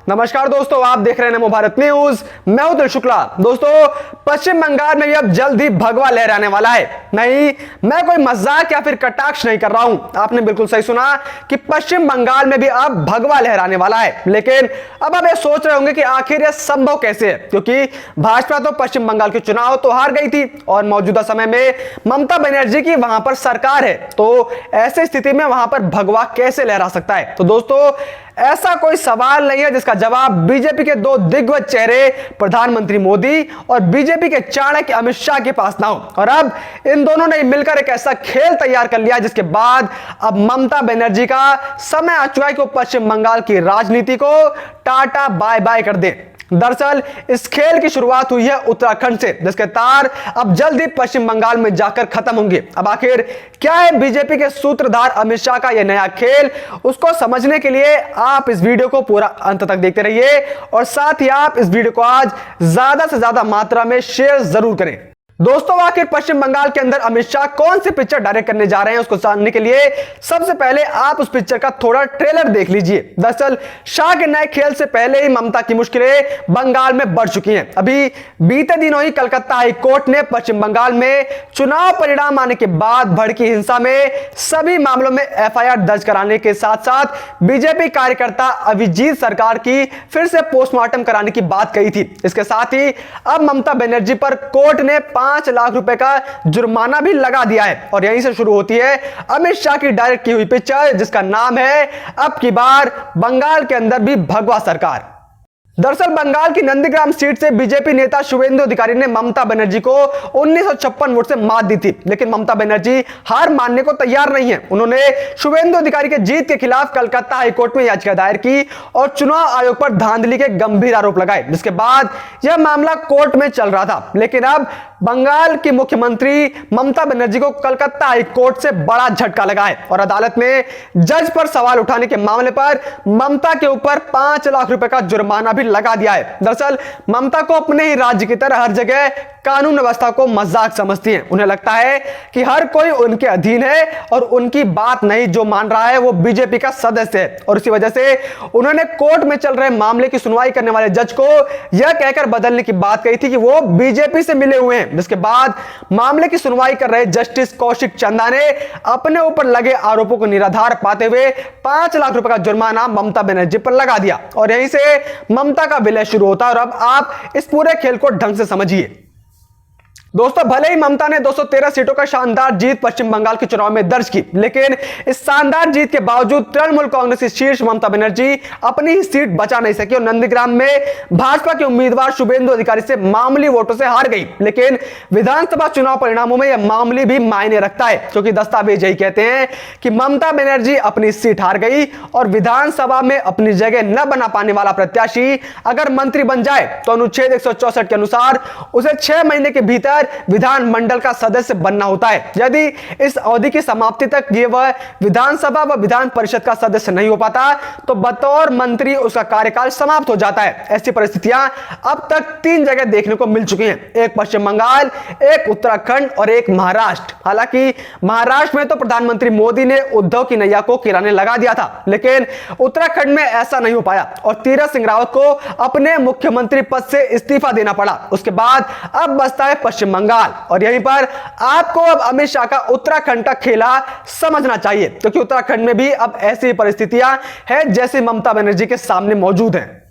नमस्कार दोस्तों, आप देख रहे हैं नमो भारत न्यूज। मैं हूं दिल शुक्ला। दोस्तों, पश्चिम बंगाल में भी अब जल्द ही भगवा लहराने वाला है। नहीं, मैं कोई मजाक या फिर कटाक्ष नहीं कर रहा हूं। आपने बिल्कुल सही सुना कि पश्चिम बंगाल में भी अब भगवा लहराने वाला है। लेकिन अब आप ये सोच रहे होंगे कि आखिर यह संभव कैसे है, क्योंकि भाजपा तो पश्चिम बंगाल के चुनाव तो हार गई थी और मौजूदा समय में ममता बनर्जी की वहां पर सरकार है। तो ऐसी स्थिति में वहां पर भगवा कैसे लहरा सकता है? तो दोस्तों, ऐसा कोई सवाल नहीं है जिसका जवाब बीजेपी के दो दिग्गज चेहरे प्रधानमंत्री मोदी और बीजेपी के चाणक्य अमित शाह के पास ना हो। और अब इन दोनों ने मिलकर एक ऐसा खेल तैयार कर लिया जिसके बाद अब ममता बनर्जी का समय आ चुका है कि वो पश्चिम बंगाल की राजनीति को टाटा बाय बाय कर दे। दरअसल इस खेल की शुरुआत हुई है उत्तराखंड से, जिसके तार अब जल्द ही पश्चिम बंगाल में जाकर खत्म होंगे। अब आखिर क्या है बीजेपी के सूत्रधार अमित शाह का यह नया खेल, उसको समझने के लिए आप इस वीडियो को पूरा अंत तक देखते रहिए और साथ ही आप इस वीडियो को आज ज्यादा से ज्यादा मात्रा में शेयर जरूर करें। दोस्तों, आखिर पश्चिम बंगाल के अंदर अमित शाह कौन सी पिक्चर डायरेक्ट करने जा रहे हैं, उसको जानने के लिए सबसे पहले आप उस पिक्चर का थोड़ा ट्रेलर देख लीजिए। दरअसल शाह के नए खेल से पहले ही ममता की मुश्किलें बंगाल में बढ़ चुकी हैं। अभी बीते दिनों ही कलकत्ता हाई कोर्ट ने पश्चिम बंगाल में चुनाव परिणाम आने के बाद भड़की हिंसा में सभी मामलों में एफआईआर दर्ज कराने के साथ साथ बीजेपी कार्यकर्ता अभिजीत सरकार की फिर से पोस्टमार्टम कराने की बात कही थी। इसके साथ ही अब ममता बनर्जी पर कोर्ट ने 5 लाख रुपए का जुर्माना भी लगा दिया है। और यहीं से शुरू होती है अमित शाह की डायरेक्ट की हुई पिक्चर जिसका नाम है अब की बार बंगाल के अंदर भी भगवा सरकार। दरअसल बंगाल की नंदीग्राम सीट से बीजेपी नेता शुवेंदु अधिकारी ने ममता बनर्जी को 1956 वोट से मात दी थी, लेकिन ममता बनर्जी हार मानने को तैयार नहीं है। उन्होंने शुवेंदु अधिकारी के जीत के खिलाफ कलकत्ता हाईकोर्ट में याचिका दायर की और चुनाव आयोग पर धांधली के गंभीर आरोप लगाए, जिसके बाद यह मामला कोर्ट में चल रहा था। लेकिन अब बंगाल की मुख्यमंत्री ममता बनर्जी को कलकत्ता हाईकोर्ट से बड़ा झटका लगा है और अदालत में जज पर सवाल उठाने के मामले पर ममता के ऊपर 5 लाख रुपए का जुर्माना भी लगा दिया है। दरअसल ममता को अपने ही राज्य की तरह हर जगह कानून व्यवस्था को मजाक समझती हैं। उन्हें लगता है कि हर कोई उनके अधीन है और उनकी बात नहीं जो मान रहा है वो बीजेपी का सदस्य है। और इसी वजह से उन्होंने कोर्ट में चल रहे मामले की सुनवाई करने वाले जज को यह कहकर बदलने की बात कही थी कि वो बीजेपी से मिले हुए हैं, जिसके बाद मामले की सुनवाई कर रहे जस्टिस कौशिक चंदा ने अपने ऊपर लगे आरोपों को निराधार पाते हुए 5 लाख रुपए का जुर्माना ममता बनर्जी पर लगा दिया। और यहीं से ममता का विलय शुरू होता है। और अब आप इस पूरे खेल को ढंग से समझिए। दोस्तों, भले ही ममता ने 213 सीटों का शानदार जीत पश्चिम बंगाल के चुनाव में दर्ज की, लेकिन इस शानदार जीत के बावजूद तृणमूल कांग्रेस की शीर्ष ममता बनर्जी अपनी ही सीट बचा नहीं सकी और नंदीग्राम में भाजपा के उम्मीदवार शुवेंदु अधिकारी से मामूली वोटों से हार गई। लेकिन विधानसभा चुनाव परिणामों में यह मामूली भी मायने रखता है, क्योंकि दस्तावेज यही कहते हैं कि ममता बनर्जी अपनी सीट हार गई और विधानसभा में अपनी जगह न बना पाने वाला प्रत्याशी अगर मंत्री बन जाए तो अनुच्छेद 164 के अनुसार उसे 6 महीने के भीतर विधानमंडल का सदस्य बनना होता है। यदि इस अवधि की समाप्ति तक ये वह विधानसभा व विधान परिषद का सदस्य नहीं हो पाता तो बतौर मंत्री उसका कार्यकाल समाप्त हो जाता है। ऐसी परिस्थितियां अब तक 3 जगह देखने को मिल चुकी हैं, एक पश्चिम बंगाल, एक उत्तराखंड और एक महाराष्ट्र। हालांकि महाराष्ट्र में तो प्रधानमंत्री मोदी ने उद्धव की नैया को किराने लगा दिया था, लेकिन उत्तराखंड में ऐसा नहीं हो पाया और तीरथ सिंह रावत को अपने मुख्यमंत्री पद से इस्तीफा देना पड़ा। उसके बाद अब बचता है पश्चिम बंगाल और यहीं पर आपको अब अमित शाह का उत्तराखंड का खेला समझना चाहिए, क्योंकि उत्तराखंड में भी अब ऐसी परिस्थितियां हैं जैसे ममता बनर्जी के सामने मौजूद हैं।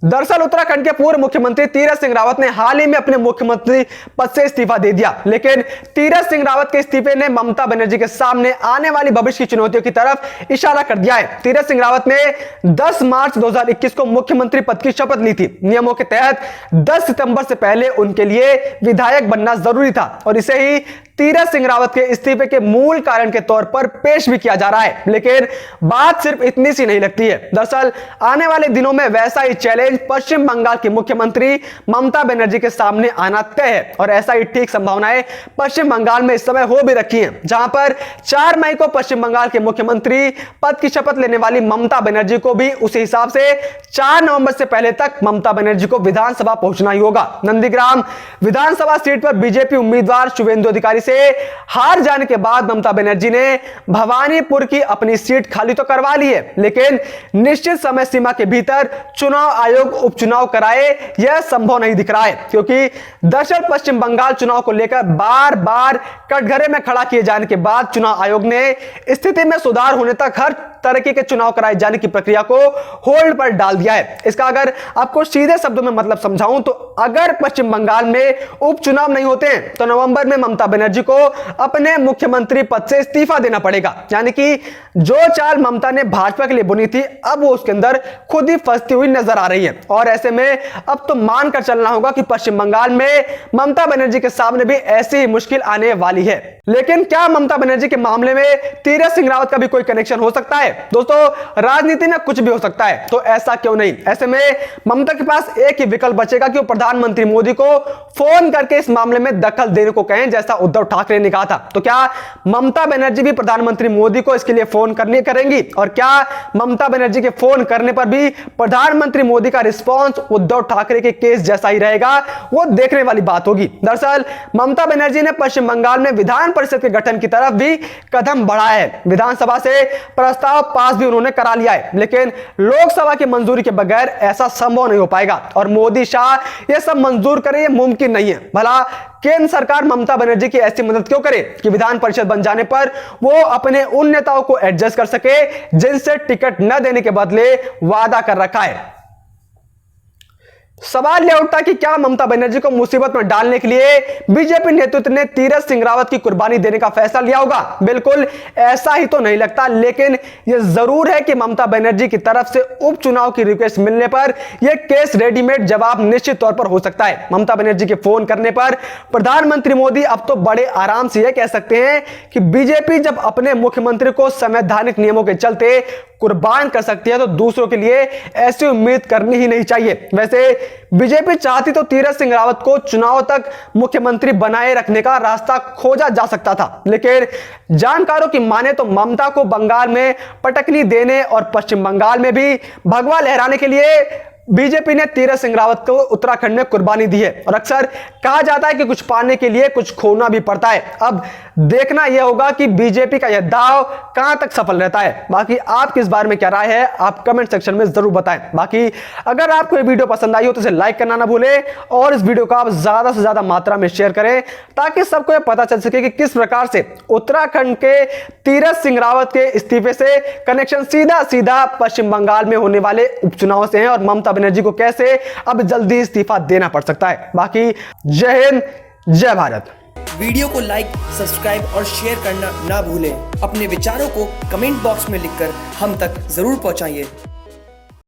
दरअसल उत्तराखंड के पूर्व मुख्यमंत्री तीरथ सिंह रावत ने हाल ही में अपने मुख्यमंत्री पद से इस्तीफा दे दिया, लेकिन तीरथ सिंह रावत के इस्तीफे ने ममता बनर्जी के सामने आने वाली भविष्य की चुनौतियों की तरफ इशारा कर दिया है। तीरथ सिंह रावत ने 10 मार्च 2021 को मुख्यमंत्री पद की शपथ ली थी। नियमों के तहत 10 सितंबर से पहले उनके लिए विधायक बनना जरूरी था और इसे ही तीरथ सिंह रावत के इस्तीफे के मूल कारण के तौर पर पेश भी किया जा रहा है। लेकिन बात सिर्फ इतनी सी नहीं लगती है। दरअसल आने वाले दिनों में वैसा ही चैलेंज पश्चिम बंगाल की मुख्यमंत्री ममता बनर्जी के सामने आना तय है और ऐसा ही ठीक संभावनाएं पश्चिम बंगाल में इस समय हो भी रखी हैं, जहां पर 4 मई को पश्चिम बंगाल के मुख्यमंत्री पद की शपथ लेने वाली ममता बनर्जी को भी उसी हिसाब से 4 नवंबर से पहले तक ममता बनर्जी को विधानसभा पहुंचना ही होगा। नंदीग्राम विधानसभा सीट पर बीजेपी उम्मीदवार शुवेंदु अधिकारी से हार जाने के बाद ममता बनर्जी ने भवानीपुर की अपनी सीट खाली तो करवा ली है, लेकिन निश्चित समय सीमा के भीतर चुनाव आयोग उपचुनाव कराए यह संभव नहीं दिख रहा है, क्योंकि दरअसल पश्चिम बंगाल चुनाव को लेकर बार बार कटघरे में खड़ा किए जाने के बाद चुनाव आयोग ने स्थिति में सुधार होने तक हर तरह के चुनाव कराए जाने की प्रक्रिया को होल्ड पर डाल दिया है। इसका अगर आपको सीधे शब्दों में मतलब समझाऊं तो अगर पश्चिम बंगाल में उपचुनाव नहीं होते हैं तो नवंबर में ममता बनर्जी को अपने मुख्यमंत्री पद से इस्तीफा देना पड़ेगा। यानी कि जो चाल ममता ने भाजपा के लिए बुनी थी अब वो उसके अंदर खुद ही फंसती हुई नजर आ रही है, और ऐसे में अब तो मानकर चलना होगा कि पश्चिम बंगाल में ममता बनर्जी के सामने भी ऐसी ही मुश्किल आने वाली है। लेकिन क्या ममता बनर्जी के मामले में तीरथ सिंह रावत का भी कोई कनेक्शन हो सकता है? दोस्तों, राजनीति में कुछ भी हो सकता है, तो ऐसा क्यों नहीं? ऐसे में ममता के पास एक ही विकल्प बचेगा कि वो प्रधानमंत्री मोदी को फोन करके इस मामले में दखल देने को कहें, जैसा उद्धव ठाकरे ने कहा था। तो क्या ममता बनर्जी भी प्रधानमंत्री मोदी को इसके लिए फोन करने करेंगी? और क्या ममता बनर्जी के फोन करने पर भी प्रधानमंत्री मोदी का रिस्पॉन्स उद्धव ठाकरे के केस जैसा ही रहेगा? वो देखने वाली बात होगी। दरअसल ममता बनर्जी ने पश्चिम बंगाल में विधान परिषद के गठन की तरफ भी कदम बढ़ाया है। विधानसभा से प्रस्ताव पास भी उन्होंने करा लिया है, लेकिन लोकसभा की मंजूरी के बगैर ऐसा संभव नहीं हो पाएगा, और मोदी शाह यह सब मंजूर करें यह मुमकिन नहीं है। भला केंद्र सरकार ममता बनर्जी की ऐसी मदद क्यों करे कि विधान परिषद बन जाने पर वो अपने उन नेताओं को एडजस्ट कर सके जिनसे टिकट न देने के बदले वादा कर रखा है। सवाल यह उठता कि क्या ममता बनर्जी को मुसीबत में डालने के लिए बीजेपी नेतृत्व ने तीरथ सिंह रावत की कुर्बानी देने का फैसला लिया होगा? बिल्कुल ऐसा ही तो नहीं लगता, लेकिन यह जरूर है कि ममता बनर्जी की तरफ से उपचुनाव की रिक्वेस्ट मिलने पर यह केस रेडीमेड जवाब निश्चित तौर पर हो सकता है। ममता बनर्जी के फोन करने पर प्रधानमंत्री मोदी अब तो बड़े आराम से यह कह सकते हैं कि बीजेपी जब अपने मुख्यमंत्री को संवैधानिक नियमों के चलते कुर्बान कर सकती है तो दूसरों के लिए ऐसी उम्मीद करनी ही नहीं चाहिए। वैसे बीजेपी चाहती तो तीरथ सिंह रावत को चुनाव तक मुख्यमंत्री बनाए रखने का रास्ता खोजा जा सकता था, लेकिन जानकारों की माने तो ममता को बंगाल में पटकनी देने और पश्चिम बंगाल में भी भगवा लहराने के लिए बीजेपी ने तीरथ सिंह रावत को उत्तराखंड में कुर्बानी दी है। और अक्सर कहा जाता है कि कुछ पाने के लिए कुछ खोना भी पड़ता है। अब देखना यह होगा कि बीजेपी का यह दाव कहां तक सफल रहता है। बाकी आपकी इस बारे में क्या राय है आप कमेंट सेक्शन में जरूर बताएं। बाकी अगर आपको ये वीडियो पसंद आई हो तो इसे लाइक करना ना भूलें और इस वीडियो को आप ज्यादा से ज्यादा मात्रा में शेयर करें ताकि सबको यह पता चल सके कि किस प्रकार से उत्तराखंड के तीरथ सिंह रावत के इस्तीफे से कनेक्शन सीधा सीधा पश्चिम बंगाल में होने वाले उपचुनाव से है और ममता बनर्जी को कैसे अब जल्दी इस्तीफा देना पड़ सकता है। बाकी जय हिंद, जय भारत। वीडियो को लाइक, सब्सक्राइब और शेयर करना ना भूलें। अपने विचारों को कमेंट बॉक्स में लिखकर हम तक जरूर पहुंचाइए।